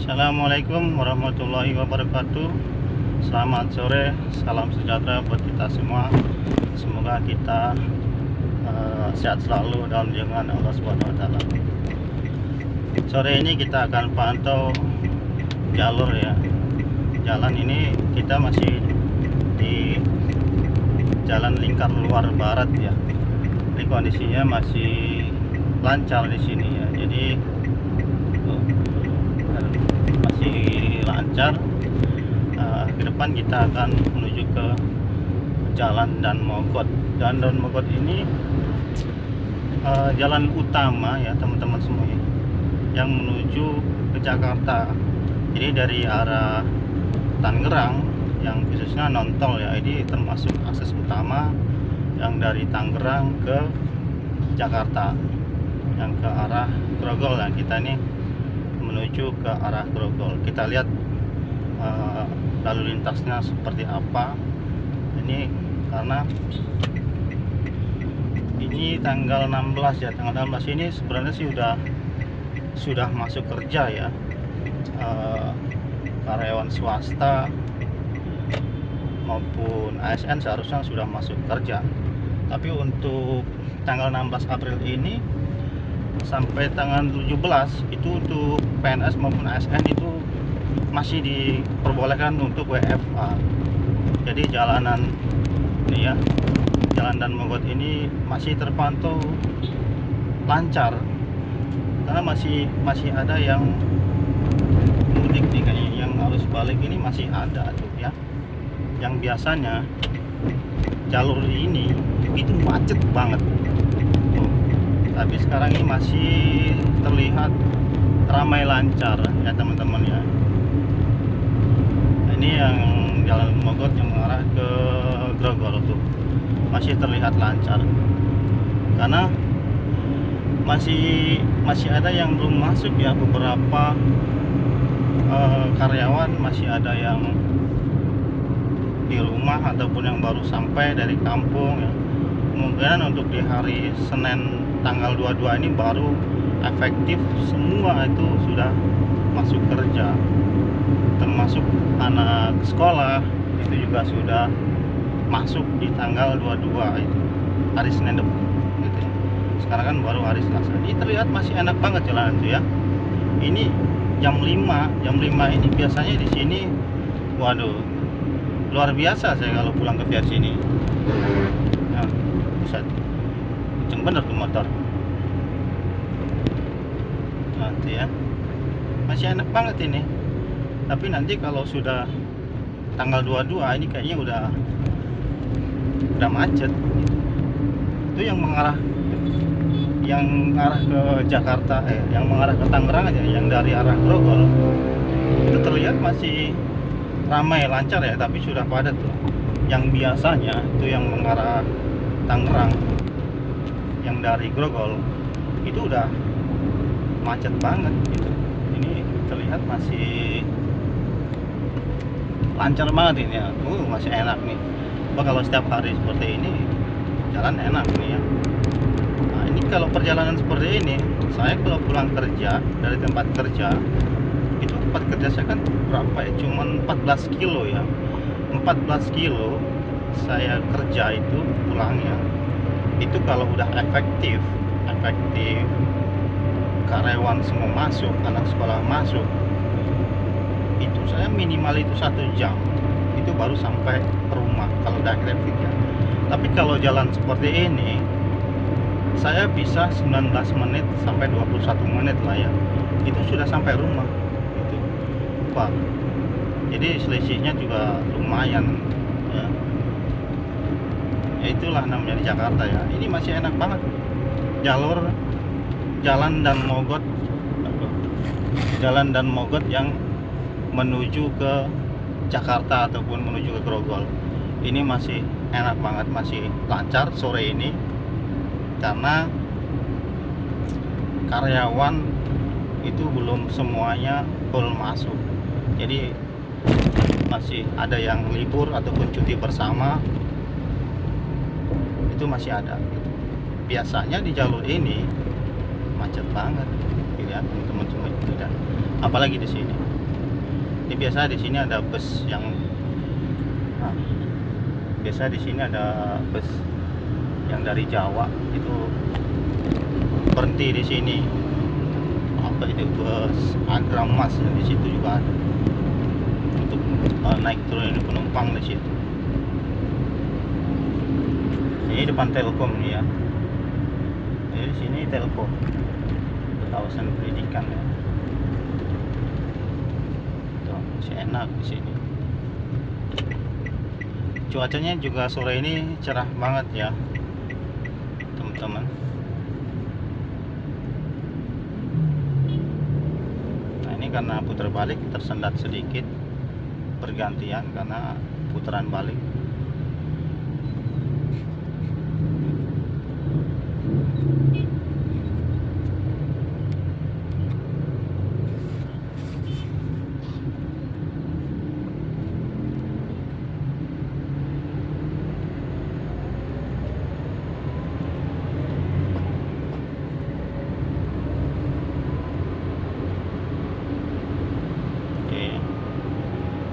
Assalamualaikum warahmatullahi wabarakatuh. Selamat sore, salam sejahtera buat kita semua. Semoga kita sehat selalu dalam lindungan Allah Subhanahu wa taala. Sore ini kita akan pantau jalur ya. Jalan ini kita masih di jalan lingkar luar barat ya. Ini kondisinya masih lancar di sini ya. Jadi masih lancar. Ke depan kita akan menuju ke Jalan Dan Mogot. Jalan Dan Mogot ini jalan utama ya teman-teman semua ya, yang menuju ke Jakarta. Jadi dari arah Tangerang, yang khususnya non-tol ya, ini termasuk akses utama yang dari Tangerang ke Jakarta, yang ke arah Grogol. Nah, kita ini menuju ke arah Grogol. Kita lihat lalu lintasnya seperti apa. Ini karena ini tanggal 16 ya, tanggal 16 ini sebenarnya sih sudah masuk kerja ya. Karyawan swasta maupun ASN seharusnya sudah masuk kerja. Tapi untuk tanggal 16 April ini sampai tanggal 17 itu untuk PNS maupun ASN itu masih diperbolehkan untuk WFA. Jadi jalanan ini ya, Jalan Dan Mogot ini masih terpantau lancar, karena masih ada yang mudik nih kayaknya, yang arus balik ini masih ada tuh ya. Yang biasanya jalur ini itu macet banget tuh. Tapi sekarang ini masih terlihat ramai lancar ya teman-teman ya. Ini yang Jalan Mogot yang mengarah ke Grogol tuh masih terlihat lancar, karena masih ada yang belum masuk ya. Beberapa karyawan masih ada yang di rumah ataupun yang baru sampai dari kampung ya. Kemungkinan untuk di hari Senin tanggal 22 ini baru efektif semua itu sudah masuk kerja, termasuk anak sekolah itu juga sudah masuk di tanggal 22 itu hari Senin depan gitu. Sekarang kan baru hari Selasa. Ini terlihat masih enak banget jalan itu ya. Ini jam 5 ini biasanya di sini waduh luar biasa. Saya kalau pulang kerja di sini nah, bisa kenceng bener tuh motor nanti ya. Masih enak banget ini. Tapi nanti kalau sudah tanggal 22 ini kayaknya udah macet. Itu yang mengarah ke Jakarta, yang mengarah ke Tangerang aja, yang dari arah Grogol itu terlihat masih ramai lancar ya, tapi sudah padat tuh. Yang biasanya itu yang mengarah Tangerang, yang dari Grogol itu udah macet banget gitu. Ini terlihat masih lancar banget ini ya. Masih enak nih. Kalau setiap hari seperti ini jalan enak nih ya. Nah, ini kalau perjalanan seperti ini, saya kalau pulang kerja dari tempat kerja itu, tempat kerja saya kan berapa ya, cuman 14 kilo ya. 14 kilo saya kerja itu pulangnya itu kalau udah efektif karyawan semua masuk, anak sekolah masuk, itu saya minimal itu 1 jam itu baru sampai rumah kalau udah traffic ya. Tapi kalau jalan seperti ini saya bisa 19 menit sampai 21 menit lah ya, itu sudah sampai rumah gitu. Wah, jadi selisihnya juga lumayan ya. Ya itulah namanya di Jakarta ya. Ini masih enak banget jalur Jalan Dan Mogot, Jalan Dan Mogot yang menuju ke Jakarta ataupun menuju ke Grogol. Ini masih enak banget, masih lancar sore ini, karena karyawan itu belum semuanya full masuk. Jadi masih ada yang libur ataupun cuti bersama, itu masih ada gitu. Biasanya di jalur ini macet banget gitu ya. ya teman-teman semua, tidak. Apalagi di sini. Ini biasa di sini ada bus yang biasa di sini ada bus yang dari Jawa itu berhenti di sini. Apa itu, bus Agramas, di situ juga ada untuk naik turun penumpang di situ. Ini depan Telkom nih ya. Jadi di sini Telkom, kawasan pendidikan ya. Tuh, masih enak di sini. Cuacanya juga sore ini cerah banget ya teman-teman. Nah ini karena putar balik tersendat sedikit bergantian karena putaran balik.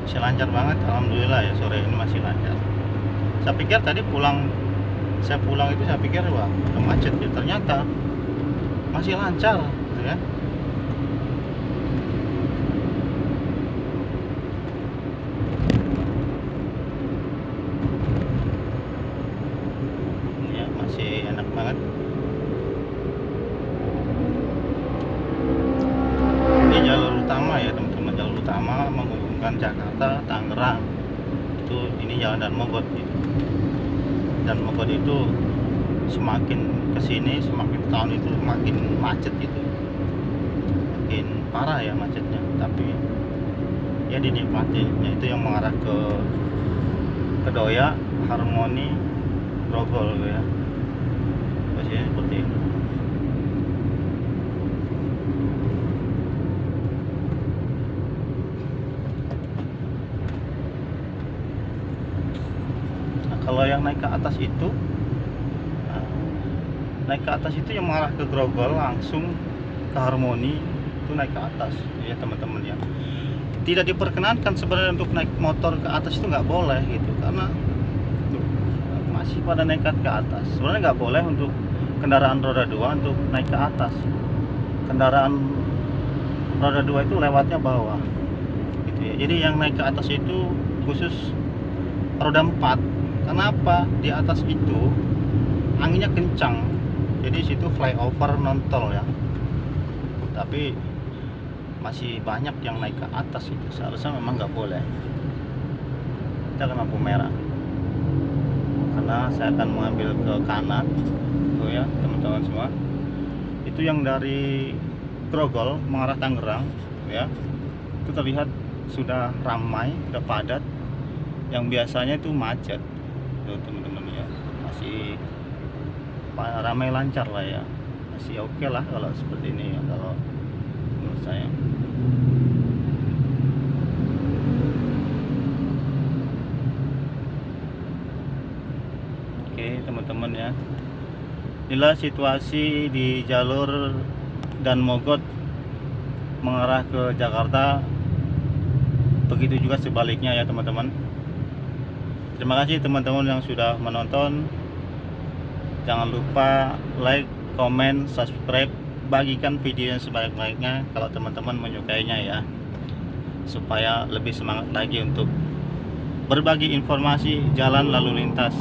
Masih lancar banget, alhamdulillah ya, sore ini masih lancar. Saya pikir tadi saya pulang itu saya pikir wah udah macet ya, ternyata masih lancar gitu kan. Ya masih enak banget. Ini jalur utama ya teman-teman, jalur utama menghubungkan Jakarta, Tangerang. Itu ini jalan Dan Mogot gitu. Dan Mogot itu semakin kesini semakin tahun itu makin macet gitu, makin parah ya macetnya. Tapi ya dinikmati, yaitu yang mengarah ke Kedoya, Harmoni, Grogol gitu ya. Biasanya seperti ini. Kalau yang naik ke atas itu, yang mengarah ke Grogol langsung ke Harmoni itu naik ke atas ya teman-teman ya. Tidak diperkenankan sebenarnya untuk naik motor ke atas, itu nggak boleh gitu, karena masih pada nekat ke atas. Sebenarnya nggak boleh untuk kendaraan roda 2 untuk naik ke atas. Kendaraan roda 2 itu lewatnya bawah gitu ya. Jadi yang naik ke atas itu khusus roda 4. Kenapa? Di atas itu anginnya kencang, jadi situ flyover non tol ya. Tapi masih banyak yang naik ke atas itu, seharusnya memang nggak boleh. Kita kena lampu merah karena saya akan mengambil ke kanan tuh ya teman-teman semua. Itu yang dari Grogol mengarah Tangerang ya, itu terlihat sudah ramai, sudah padat. Yang biasanya itu macet tuh teman-teman ya, masih ramai lancar lah ya, masih oke lah kalau seperti ini ya, kalau menurut saya. Oke teman-teman ya, inilah situasi di jalur Dan Mogot mengarah ke Jakarta, begitu juga sebaliknya ya teman-teman. Terima kasih teman-teman yang sudah menonton. Jangan lupa like, comment, subscribe, bagikan video yang sebaik-baiknya kalau teman-teman menyukainya ya, supaya lebih semangat lagi untuk berbagi informasi jalan lalu lintas.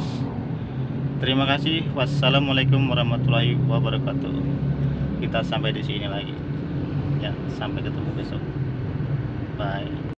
Terima kasih. Wassalamualaikum warahmatullahi wabarakatuh. Kita sampai di sini lagi ya, sampai ketemu besok. Bye.